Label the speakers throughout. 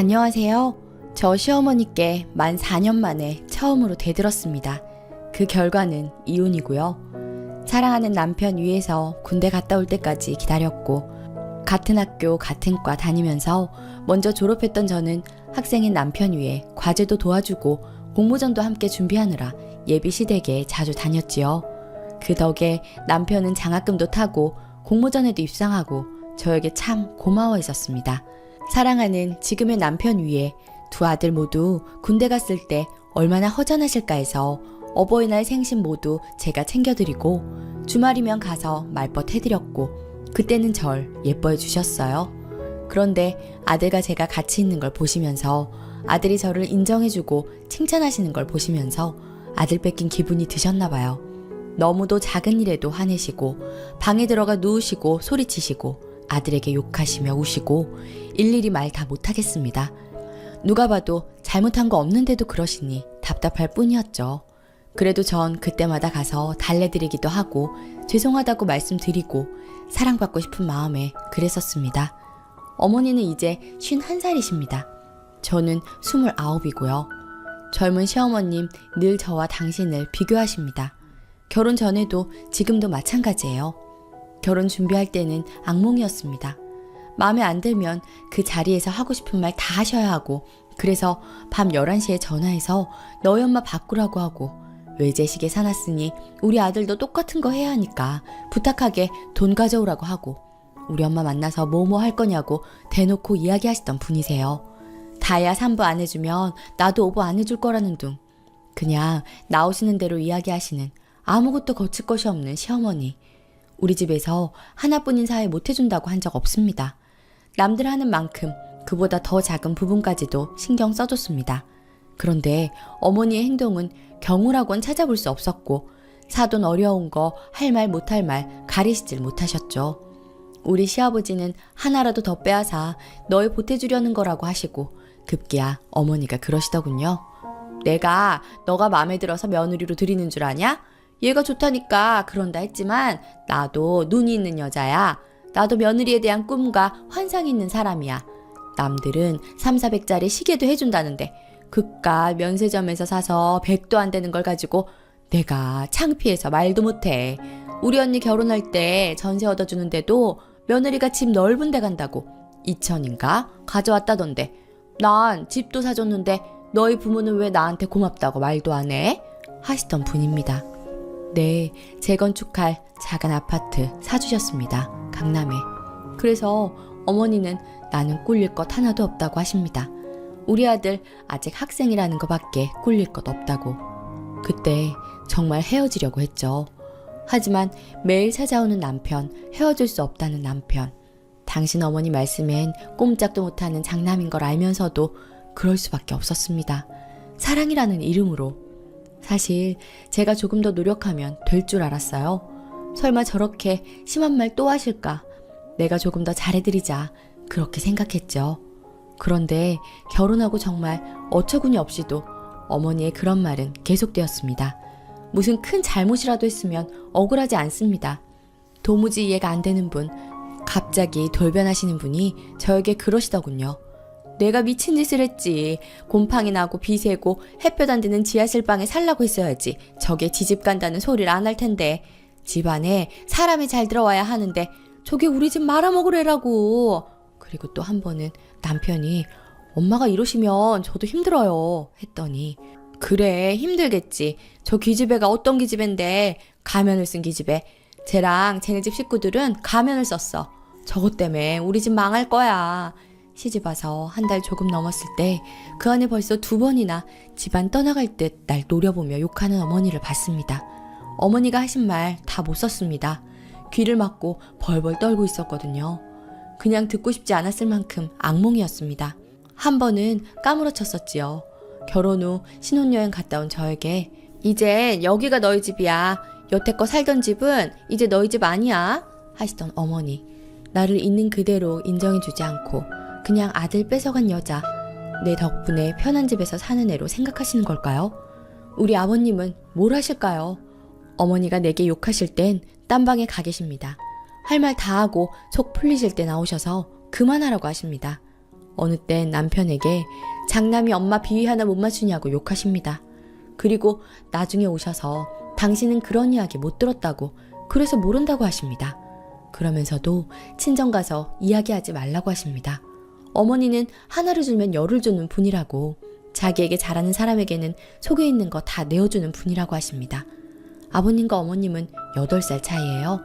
Speaker 1: 안녕하세요. 저 시어머니께 만 4년 만에 처음으로 대들었습니다. 그 결과는 이혼이고요. 사랑하는 남편 위해서 군대 갔다 올 때까지 기다렸고, 같은 학교 같은 과 다니면서 먼저 졸업했던 저는 학생인 남편 위해 과제도 도와주고 공모전도 함께 준비하느라 예비 시댁에 자주 다녔지요. 그 덕에 남편은 장학금도 타고 공모전에도 입상하고 저에게 참 고마워했었습니다. 사랑하는 지금의 남편 위에 두 아들 모두 군대 갔을 때 얼마나 허전하실까 해서 어버이날 생신 모두 제가 챙겨드리고 주말이면 가서 말벗 해드렸고 그때는 절 예뻐해 주셨어요. 그런데 아들과 제가 같이 있는 걸 보시면서 아들이 저를 인정해주고 칭찬하시는 걸 보시면서 아들 뺏긴 기분이 드셨나 봐요. 너무도 작은 일에도 화내시고 방에 들어가 누우시고 소리치시고 아들에게 욕하시며 우시고 일일이 말 다 못하겠습니다. 누가 봐도 잘못한 거 없는데도 그러시니 답답할 뿐이었죠. 그래도 전 그때마다 가서 달래드리기도 하고 죄송하다고 말씀드리고 사랑받고 싶은 마음에 그랬었습니다. 어머니는 이제 51살이십니다. 저는 29이고요. 젊은 시어머님 늘 저와 당신을 비교하십니다. 결혼 전에도 지금도 마찬가지예요. 결혼 준비할 때는 악몽이었습니다. 마음에 안 들면 그 자리에서 하고 싶은 말 다 하셔야 하고 그래서 밤 11시에 전화해서 너희 엄마 바꾸라고 하고 외제시계 사놨으니 우리 아들도 똑같은 거 해야 하니까 부탁하게 돈 가져오라고 하고 우리 엄마 만나서 뭐뭐 할 거냐고 대놓고 이야기하시던 분이세요. 다야 3부 안 해주면 나도 5부 안 해줄 거라는 둥. 그냥 나오시는 대로 이야기하시는 아무것도 거칠 것이 없는 시어머니. 우리 집에서 하나뿐인 사회 못 해준다고 한 적 없습니다. 남들 하는 만큼 그보다 더 작은 부분까지도 신경 써줬습니다. 그런데 어머니의 행동은 경우라고는 찾아볼 수 없었고 사돈 어려운 거 할 말 못할 말 가리시질 못하셨죠. 우리 시아버지는 하나라도 더 빼앗아 너희 보태주려는 거라고 하시고 급기야 어머니가 그러시더군요. 내가 너가 마음에 들어서 며느리로 들이는 줄 아냐? 얘가 좋다니까 그런다 했지만 나도 눈이 있는 여자야. 나도 며느리에 대한 꿈과 환상이 있는 사람이야. 남들은 3,400짜리 시계도 해준다는데 그깟 면세점에서 사서 100도 안 되는 걸 가지고 내가 창피해서 말도 못해. 우리 언니 결혼할 때 전세 얻어주는데도 며느리가 집 넓은 데 간다고 2천인가 가져왔다던데 난 집도 사줬는데 너희 부모는 왜 나한테 고맙다고 말도 안 해? 하시던 분입니다. 네, 재건축할 작은 아파트 사주셨습니다. 강남에. 그래서 어머니는 나는 꿀릴 것 하나도 없다고 하십니다. 우리 아들 아직 학생이라는 것밖에 꿀릴 것 없다고. 그때 정말 헤어지려고 했죠. 하지만 매일 찾아오는 남편, 헤어질 수 없다는 남편. 당신 어머니 말씀엔 꼼짝도 못하는 장남인 걸 알면서도 그럴 수밖에 없었습니다. 사랑이라는 이름으로. 사실 제가 조금 더 노력하면 될 줄 알았어요. 설마 저렇게 심한 말 또 하실까? 내가 조금 더 잘해드리자. 그렇게 생각했죠. 그런데 결혼하고 정말 어처구니 없이도 어머니의 그런 말은 계속되었습니다. 무슨 큰 잘못이라도 했으면 억울하지 않습니다. 도무지 이해가 안 되는 분, 갑자기 돌변하시는 분이 저에게 그러시더군요. 내가 미친 짓을 했지. 곰팡이 나고 비세고 햇볕 안 드는 지하실 방에 살라고 했어야지. 저게 지집 간다는 소리를 안 할 텐데. 집안에 사람이 잘 들어와야 하는데 저게 우리 집 말아먹으래라고. 그리고 또 한 번은 남편이 엄마가 이러시면 저도 힘들어요 했더니 그래 힘들겠지. 저 기집애가 어떤 기집애인데 가면을 쓴 기집애. 쟤랑 쟤네 집 식구들은 가면을 썼어. 저것 때문에 우리 집 망할 거야. 시집 와서 한 달 조금 넘었을 때 그 안에 벌써 2번이나 집안 떠나갈 듯 날 노려보며 욕하는 어머니를 봤습니다. 어머니가 하신 말 다 못 썼습니다. 귀를 막고 벌벌 떨고 있었거든요. 그냥 듣고 싶지 않았을 만큼 악몽이었습니다. 한 번은 까무러쳤었지요. 결혼 후 신혼여행 갔다 온 저에게 이제 여기가 너희 집이야. 여태껏 살던 집은 이제 너희 집 아니야 하시던 어머니. 나를 있는 그대로 인정해주지 않고 그냥 아들 뺏어간 여자, 내 덕분에 편한 집에서 사는 애로 생각하시는 걸까요? 우리 아버님은 뭘 하실까요? 어머니가 내게 욕하실 땐 딴 방에 가 계십니다. 할 말 다 하고 속 풀리실 때 나오셔서 그만하라고 하십니다. 어느 땐 남편에게 장남이 엄마 비위 하나 못 맞추냐고 욕하십니다. 그리고 나중에 오셔서 당신은 그런 이야기 못 들었다고, 그래서 모른다고 하십니다. 그러면서도 친정 가서 이야기하지 말라고 하십니다. 어머니는 하나를 주면 열을 주는 분이라고, 자기에게 잘하는 사람에게는 속에 있는 거 다 내어주는 분이라고 하십니다. 아버님과 어머님은 8살 차이예요.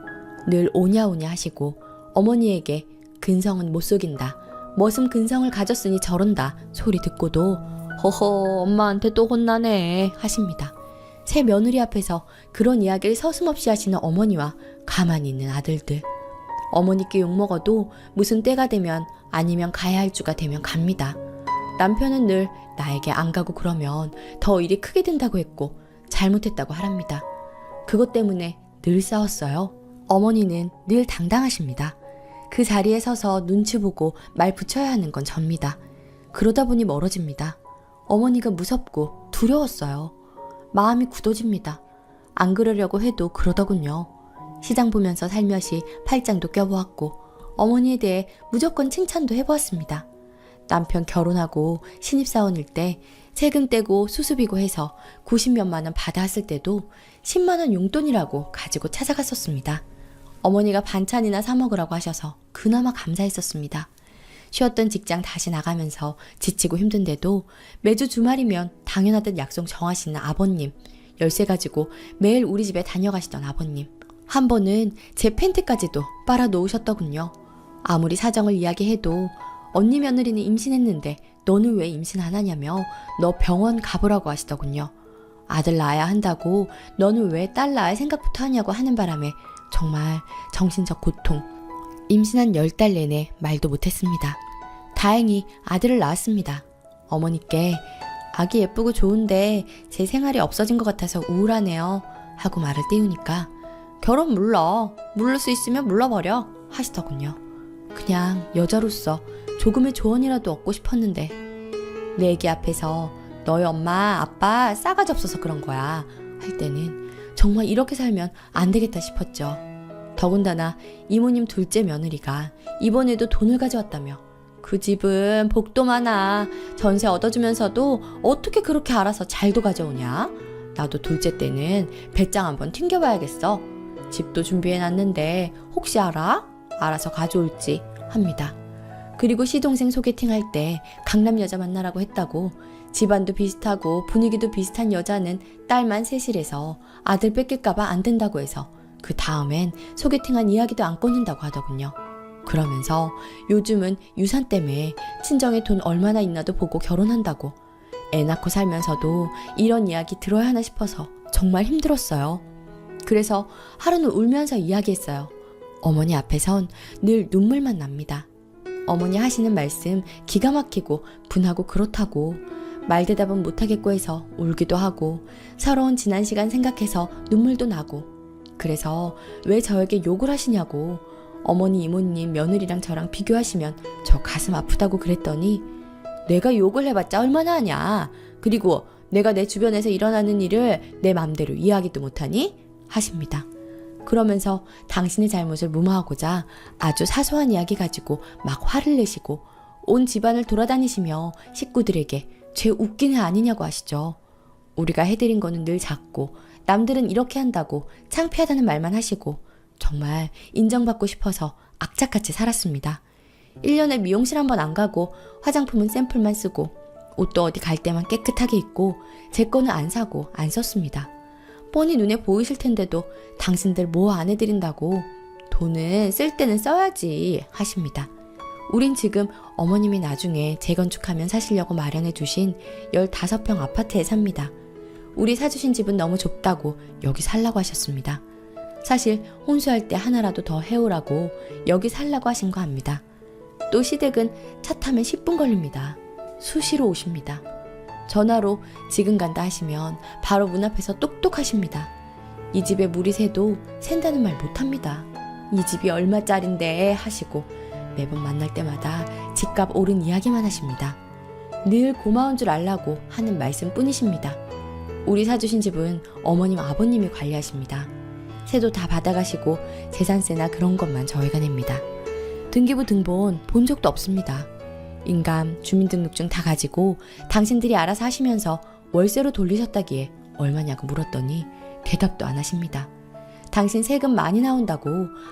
Speaker 1: 늘 오냐오냐 하시고 어머니에게 근성은 못 속인다, 머슴 근성을 가졌으니 저런다 소리 듣고도 허허 엄마한테 또 혼나네 하십니다. 새 며느리 앞에서 그런 이야기를 서슴없이 하시는 어머니와 가만히 있는 아들들. 어머니께 욕먹어도 무슨 때가 되면 아니면 가야 할 주가 되면 갑니다. 남편은 늘 나에게 안 가고 그러면 더 일이 크게 된다고 했고 잘못했다고 하랍니다. 그것 때문에 늘 싸웠어요. 어머니는 늘 당당하십니다. 그 자리에 서서 눈치 보고 말 붙여야 하는 건 접니다. 그러다 보니 멀어집니다. 어머니가 무섭고 두려웠어요. 마음이 굳어집니다. 안 그러려고 해도 그러더군요. 시장 보면서 살며시 팔짱도 껴보았고 어머니에 대해 무조건 칭찬도 해보았습니다. 남편 결혼하고 신입사원일 때 세금 떼고 수습이고 해서 90몇만 원 받아왔을 때도 10만 원 용돈이라고 가지고 찾아갔었습니다. 어머니가 반찬이나 사 먹으라고 하셔서 그나마 감사했었습니다. 쉬었던 직장 다시 나가면서 지치고 힘든데도 매주 주말이면 당연하듯 약속 정하시는 아버님, 열쇠 가지고 매일 우리 집에 다녀가시던 아버님. 한 번은 제 팬티까지도 빨아 놓으셨더군요. 아무리 사정을 이야기해도 언니 며느리는 임신했는데 너는 왜 임신 안 하냐며 너 병원 가보라고 하시더군요. 아들 낳아야 한다고 너는 왜 딸 낳을 생각부터 하냐고 하는 바람에 정말 정신적 고통, 임신한 10달 내내 말도 못했습니다. 다행히 아들을 낳았습니다. 어머니께 아기 예쁘고 좋은데 제 생활이 없어진 것 같아서 우울하네요 하고 말을 띄우니까 결혼 물를 수 있으면 물러버려 하시더군요. 그냥 여자로서 조금의 조언이라도 얻고 싶었는데 내 애기 앞에서 너희 엄마 아빠 싸가지 없어서 그런 거야 할 때는 정말 이렇게 살면 안 되겠다 싶었죠. 더군다나 이모님 둘째 며느리가 이번에도 돈을 가져왔다며 그 집은 복도 많아 전세 얻어주면서도 어떻게 그렇게 알아서 잘도 가져오냐? 나도 둘째 때는 배짱 한번 튕겨봐야겠어. 집도 준비해놨는데 혹시 알아? 알아서 가져올지 합니다. 그리고 시동생 소개팅할 때 강남 여자 만나라고 했다고 집안도 비슷하고 분위기도 비슷한 여자는 딸만 셋이래서 아들 뺏길까봐 안 된다고 해서 그 다음엔 소개팅한 이야기도 안 꺼낸다고 하더군요. 그러면서 요즘은 유산 때문에 친정에 돈 얼마나 있나도 보고 결혼한다고. 애 낳고 살면서도 이런 이야기 들어야 하나 싶어서 정말 힘들었어요. 그래서 하루는 울면서 이야기했어요. 어머니 앞에선 늘 눈물만 납니다. 어머니 하시는 말씀 기가 막히고 분하고 그렇다고 말 대답은 못하겠고 해서 울기도 하고 서러운 지난 시간 생각해서 눈물도 나고 그래서 왜 저에게 욕을 하시냐고 어머니 이모님 며느리랑 저랑 비교하시면 저 가슴 아프다고 그랬더니 내가 욕을 해봤자 얼마나 하냐. 그리고 내가 내 주변에서 일어나는 일을 내 맘대로 이해하기도 못하니? 하십니다. 그러면서 당신의 잘못을 무마하고자 아주 사소한 이야기 가지고 막 화를 내시고 온 집안을 돌아다니시며 식구들에게 쟤 웃긴 애 아니냐고 하시죠. 우리가 해드린 거는 늘 작고 남들은 이렇게 한다고 창피하다는 말만 하시고 정말 인정받고 싶어서 악착같이 살았습니다. 1년에 미용실 한 번 안 가고 화장품은 샘플만 쓰고 옷도 어디 갈 때만 깨끗하게 입고 제 거는 안 사고 안 썼습니다. 뻔히 눈에 보이실 텐데도 당신들 뭐 안 해드린다고 돈은 쓸 때는 써야지 하십니다. 우린 지금 어머님이 나중에 재건축하면 사시려고 마련해 주신 15평 아파트에 삽니다. 우리 사주신 집은 너무 좁다고 여기 살라고 하셨습니다. 사실 혼수할 때 하나라도 더 해오라고 여기 살라고 하신 거 압니다. 또 시댁은 차 타면 10분 걸립니다. 수시로 오십니다. 전화로 지금 간다 하시면 바로 문 앞에서 똑똑하십니다. 이 집에 물이 새도 샌다는 말 못합니다. 이 집이 얼마짜린데 하시고 매번 만날 때마다 집값 오른 이야기만 하십니다. 늘 고마운 줄 알라고 하는 말씀뿐이십니다. 우리 사주신 집은 어머님 아버님이 관리하십니다. 세도 다 받아가시고 재산세나 그런 것만 저희가 냅니다. 등기부 등본 본 적도 없습니다. 인감, 주민등록증 다 가지고 당신들이 알아서 하시면서 월세로 돌리셨다기에 얼마냐고 물었더니 대답도 안 하십니다. 당신 세금 많이 나온다고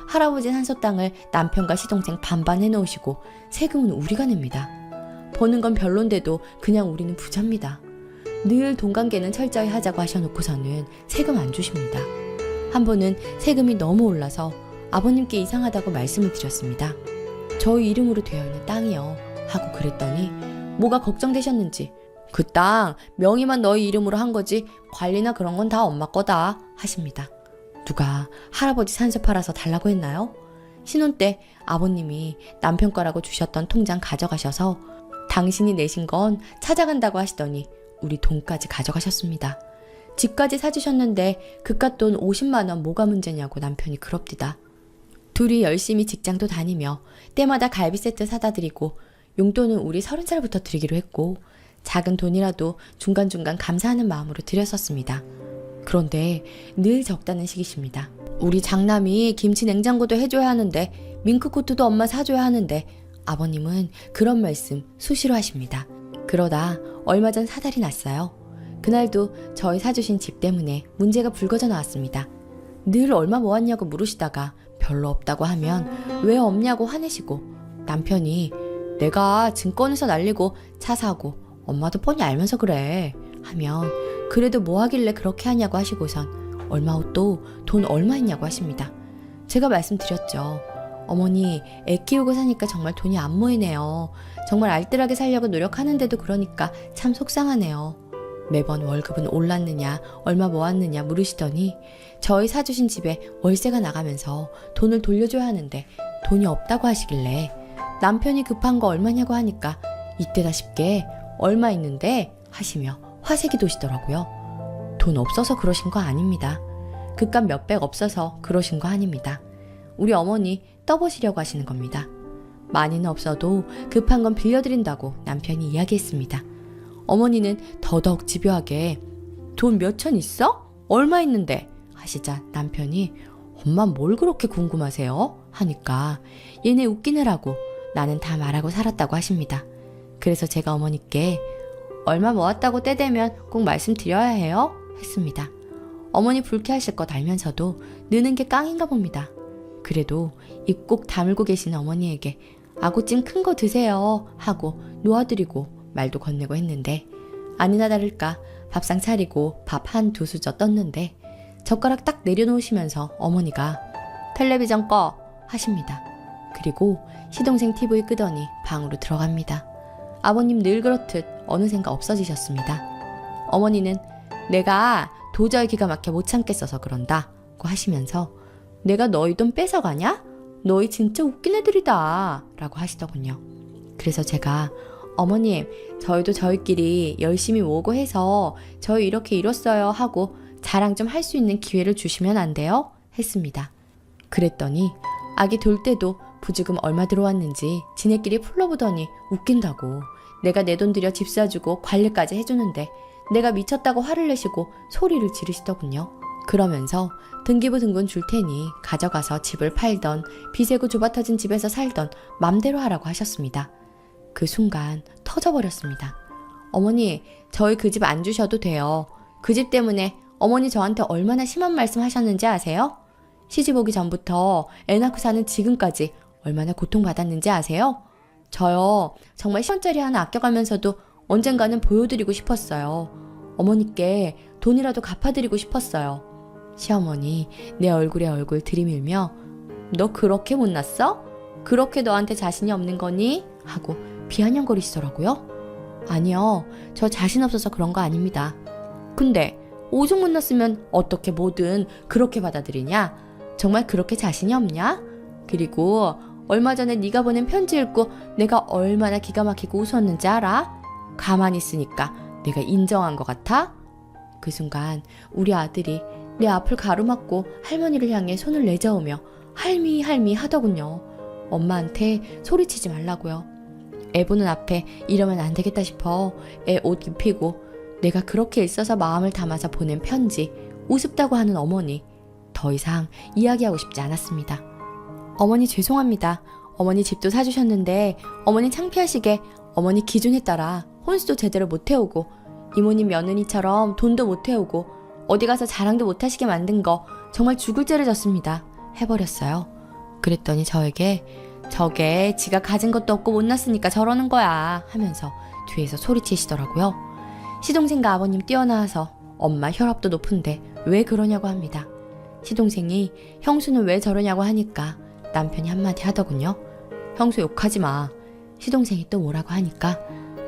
Speaker 1: 할아버지 산소 땅을 남편과 시동생 반반 해놓으시고 세금은 우리가 냅니다. 버는 건 별론데도 그냥 우리는 부자입니다. 늘 돈관계는 철저히 하자고 하셔놓고서는 세금 안 주십니다. 한 번은 세금이 너무 올라서 아버님께 이상하다고 말씀을 드렸습니다. 저희 이름으로 되어 있는 땅이요 하고 그랬더니 뭐가 걱정되셨는지 그 땅 명의만 너희 이름으로 한 거지 관리나 그런 건 다 엄마 거다 하십니다. 누가 할아버지 산소 팔아서 달라고 했나요? 신혼 때 아버님이 남편 거라고 주셨던 통장 가져가셔서 당신이 내신 건 찾아간다고 하시더니 우리 돈까지 가져가셨습니다. 집까지 사주셨는데 그깟 돈 50만 원 뭐가 문제냐고 남편이 그럽디다. 둘이 열심히 직장도 다니며 때마다 갈비 세트 사다 드리고 용돈은 우리 30살부터 드리기로 했고 작은 돈이라도 중간중간 감사하는 마음으로 드렸었습니다. 그런데 늘 적다는 식이십니다. 우리 장남이 김치 냉장고도 해줘야 하는데 밍크코트도 엄마 사줘야 하는데 아버님은 그런 말씀 수시로 하십니다. 그러다 얼마 전 사달이 났어요. 그날도 저희 사주신 집 때문에 문제가 불거져 나왔습니다. 늘 얼마 모았냐고 물으시다가 별로 없다고 하면 왜 없냐고 화내시고 남편이 내가 증권에서 날리고 차 사고 엄마도 뻔히 알면서 그래 하면 그래도 뭐 하길래 그렇게 하냐고 하시고선 얼마 후 또 돈 얼마 있냐고 하십니다. 제가 말씀드렸죠. 어머니 애 키우고 사니까 정말 돈이 안 모이네요. 정말 알뜰하게 살려고 노력하는데도 그러니까 참 속상하네요. 매번 월급은 올랐느냐 얼마 모았느냐 물으시더니 저희 사주신 집에 월세가 나가면서 돈을 돌려줘야 하는데 돈이 없다고 하시길래 남편이 급한 거 얼마냐고 하니까 이때다 싶게 얼마 있는데 하시며 화색이 도시더라고요. 돈 없어서 그러신 거 아닙니다. 그깟 몇백 없어서 그러신 거 아닙니다. 우리 어머니 떠보시려고 하시는 겁니다. 많이는 없어도 급한 건 빌려드린다고 남편이 이야기했습니다. 어머니는 더더욱 집요하게 돈 몇천 있어? 얼마 있는데? 하시자 남편이 엄마 뭘 그렇게 궁금하세요? 하니까 얘네 웃기느라고 나는 다 말하고 살았다고 하십니다. 그래서 제가 어머니께 얼마 모았다고 때 되면 꼭 말씀드려야 해요? 했습니다. 어머니 불쾌하실 것 알면서도 느는 게 깡인가 봅니다. 그래도 입 꼭 다물고 계시는 어머니에게 아구찜 큰 거 드세요 하고 놓아드리고 말도 건네고 했는데 아니나 다를까 밥상 차리고 밥 한 두 수저 떴는데 젓가락 딱 내려놓으시면서 어머니가 텔레비전 꺼 하십니다. 그리고 시동생 TV 끄더니 방으로 들어갑니다. 아버님 늘 그렇듯 어느샌가 없어지셨습니다. 어머니는 내가 도저히 기가 막혀 못 참겠어서 그런다고 하시면서 내가 너희 돈 뺏어가냐? 너희 진짜 웃긴 애들이다 라고 하시더군요. 그래서 제가 어머님 저희도 저희끼리 열심히 모으고 해서 저희 이렇게 이뤘어요 하고 자랑 좀 할 수 있는 기회를 주시면 안 돼요? 했습니다. 그랬더니 아기 돌 때도 부주금 얼마 들어왔는지 지네끼리 풀러보더니 웃긴다고 내가 내 돈 들여 집 사주고 관리까지 해주는데 내가 미쳤다고 화를 내시고 소리를 지르시더군요. 그러면서 등기부 등본 줄 테니 가져가서 집을 팔던 비세고 좁아터진 집에서 살던 맘대로 하라고 하셨습니다. 그 순간 터져버렸습니다. 어머니 저희 그 집 안 주셔도 돼요. 그 집 때문에 어머니 저한테 얼마나 심한 말씀 하셨는지 아세요? 시집 오기 전부터 애 낳고 사는 지금까지 얼마나 고통받았는지 아세요? 저요 정말 10원짜리 하나 아껴가면서도 언젠가는 보여드리고 싶었어요. 어머니께 돈이라도 갚아드리고 싶었어요. 시어머니 내 얼굴에 얼굴 들이밀며 너 그렇게 못났어? 그렇게 너한테 자신이 없는 거니? 하고 비아냥거리시더라고요. 아니요 저 자신 없어서 그런 거 아닙니다. 근데 오죽 못났으면 어떻게 뭐든 그렇게 받아들이냐? 정말 그렇게 자신이 없냐? 그리고 얼마 전에 네가 보낸 편지 읽고 내가 얼마나 기가 막히고 웃었는지 알아? 가만히 있으니까 내가 인정한 것 같아? 그 순간 우리 아들이 내 앞을 가로막고 할머니를 향해 손을 내저으며 할미 할미 하더군요. 엄마한테 소리치지 말라고요. 애 보는 앞에 이러면 안 되겠다 싶어 애 옷 입히고 내가 그렇게 있어서 마음을 담아서 보낸 편지 우습다고 하는 어머니 더 이상 이야기하고 싶지 않았습니다. 어머니 죄송합니다. 어머니 집도 사주셨는데 어머니 창피하시게 어머니 기준에 따라 혼수도 제대로 못 해오고 이모님 며느리처럼 돈도 못 해오고 어디 가서 자랑도 못 하시게 만든 거 정말 죽을 죄를 졌습니다. 해버렸어요. 그랬더니 저에게 저게 지가 가진 것도 없고 못났으니까 저러는 거야 하면서 뒤에서 소리치시더라고요. 시동생과 아버님 뛰어나와서 엄마 혈압도 높은데 왜 그러냐고 합니다. 시동생이 형수는 왜 저러냐고 하니까 남편이 한마디 하더군요. 형수 욕하지 마. 시동생이 또 뭐라고 하니까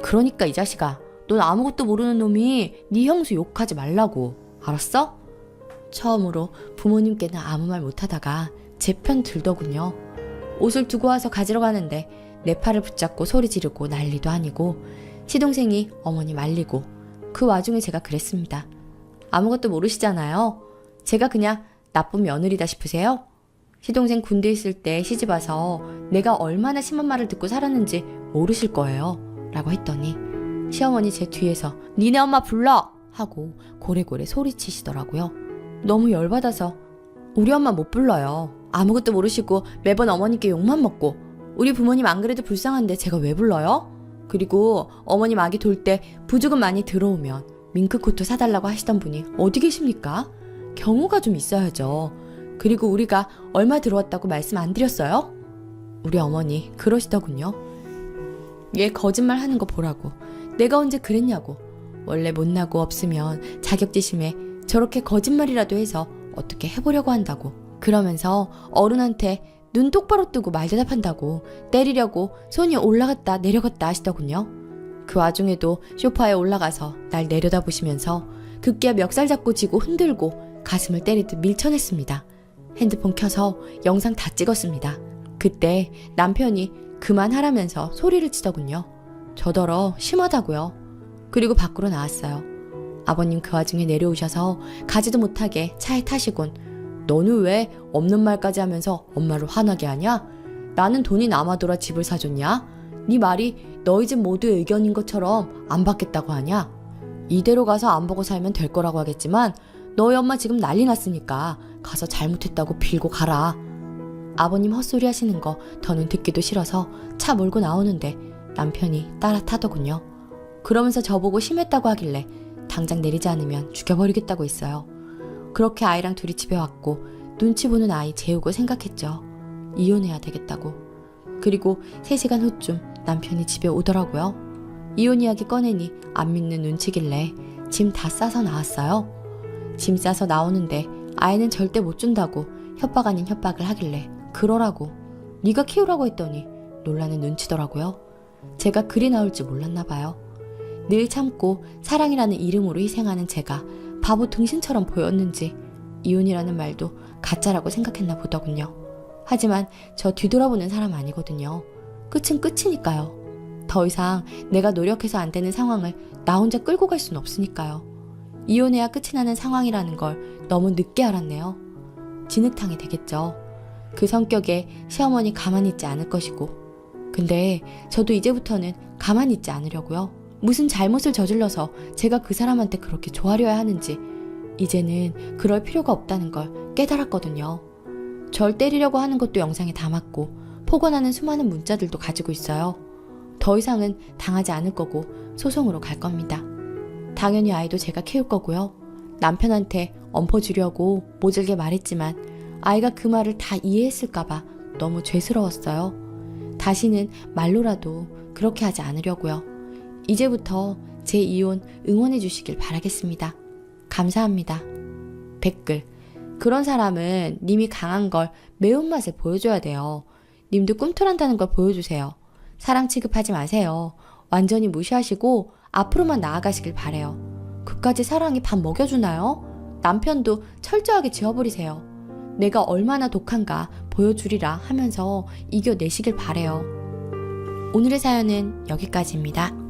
Speaker 1: 그러니까 이 자식아 넌 아무것도 모르는 놈이 네 형수 욕하지 말라고. 알았어? 처음으로 부모님께는 아무 말 못하다가 제 편 들더군요. 옷을 두고 와서 가지러 가는데 내 팔을 붙잡고 소리 지르고 난리도 아니고 시동생이 어머니 말리고 그 와중에 제가 그랬습니다. 아무것도 모르시잖아요. 제가 그냥 나쁜 며느리다 싶으세요? 시동생 군대 있을 때 시집와서 내가 얼마나 심한 말을 듣고 살았는지 모르실 거예요. 라고 했더니 시어머니 제 뒤에서 니네 엄마 불러! 하고 고래고래 소리치시더라고요. 너무 열받아서 우리 엄마 못 불러요. 아무것도 모르시고 매번 어머니께 욕만 먹고 우리 부모님 안 그래도 불쌍한데 제가 왜 불러요? 그리고 어머님 아기 돌 때 부주금 많이 들어오면 밍크코트 사달라고 하시던 분이 어디 계십니까? 경우가 좀 있어야죠. 그리고 우리가 얼마 들어왔다고 말씀 안 드렸어요? 우리 어머니 그러시더군요. 얘 거짓말 하는 거 보라고. 내가 언제 그랬냐고. 원래 못나고 없으면 자격지심에 저렇게 거짓말이라도 해서 어떻게 해보려고 한다고. 그러면서 어른한테 눈 똑바로 뜨고 말대답한다고 때리려고 손이 올라갔다 내려갔다 하시더군요. 그 와중에도 소파에 올라가서 날 내려다보시면서 급기야 멱살 잡고 쥐고 흔들고 가슴을 때리듯 밀쳐냈습니다. 핸드폰 켜서 영상 다 찍었습니다. 그때 남편이 그만하라면서 소리를 치더군요. 저더러 심하다고요. 그리고 밖으로 나왔어요. 아버님 그 와중에 내려오셔서 가지도 못하게 차에 타시곤 너는 왜 없는 말까지 하면서 엄마를 화나게 하냐? 나는 돈이 남아돌아 집을 사줬냐? 네 말이 너희 집 모두의 의견인 것처럼 안 받겠다고 하냐? 이대로 가서 안 보고 살면 될 거라고 하겠지만 너희 엄마 지금 난리 났으니까 가서 잘못했다고 빌고 가라. 아버님 헛소리 하시는 거 더는 듣기도 싫어서 차 몰고 나오는데 남편이 따라 타더군요. 그러면서 저보고 심했다고 하길래 당장 내리지 않으면 죽여버리겠다고 했어요. 그렇게 아이랑 둘이 집에 왔고 눈치 보는 아이 재우고 생각했죠. 이혼해야 되겠다고. 그리고 3시간 후쯤 남편이 집에 오더라고요. 이혼 이야기 꺼내니 안 믿는 눈치길래 짐 다 싸서 나왔어요. 짐 싸서 나오는데 아이는 절대 못 준다고 협박 아닌 협박을 하길래 그러라고. 네가 키우라고 했더니 놀라는 눈치더라고요. 제가 그리 나올 줄 몰랐나 봐요. 늘 참고 사랑이라는 이름으로 희생하는 제가 바보 등신처럼 보였는지 이혼이라는 말도 가짜라고 생각했나 보더군요. 하지만 저 뒤돌아보는 사람 아니거든요. 끝은 끝이니까요. 더 이상 내가 노력해서 안 되는 상황을 나 혼자 끌고 갈 수는 없으니까요. 이혼해야 끝이 나는 상황이라는 걸 너무 늦게 알았네요. 진흙탕이 되겠죠. 그 성격에 시어머니 가만히 있지 않을 것이고. 근데 저도 이제부터는 가만히 있지 않으려고요. 무슨 잘못을 저질러서 제가 그 사람한테 그렇게 좋아려야 하는지 이제는 그럴 필요가 없다는 걸 깨달았거든요. 절 때리려고 하는 것도 영상에 담았고 폭언하는 수많은 문자들도 가지고 있어요. 더 이상은 당하지 않을 거고 소송으로 갈 겁니다. 당연히 아이도 제가 키울 거고요. 남편한테 엎어주려고 모질게 말했지만 아이가 그 말을 다 이해했을까봐 너무 죄스러웠어요. 다시는 말로라도 그렇게 하지 않으려고요. 이제부터 제 이혼 응원해 주시길 바라겠습니다. 감사합니다. 댓글. 그런 사람은 님이 강한 걸 매운맛을 보여줘야 돼요. 님도 꿈틀한다는 걸 보여주세요. 사람 취급하지 마세요. 완전히 무시하시고 앞으로만 나아가시길 바래요. 그까지 사랑이 밥 먹여주나요? 남편도 철저하게 지워버리세요. 내가 얼마나 독한가 보여주리라 하면서 이겨내시길 바래요. 오늘의 사연은 여기까지입니다.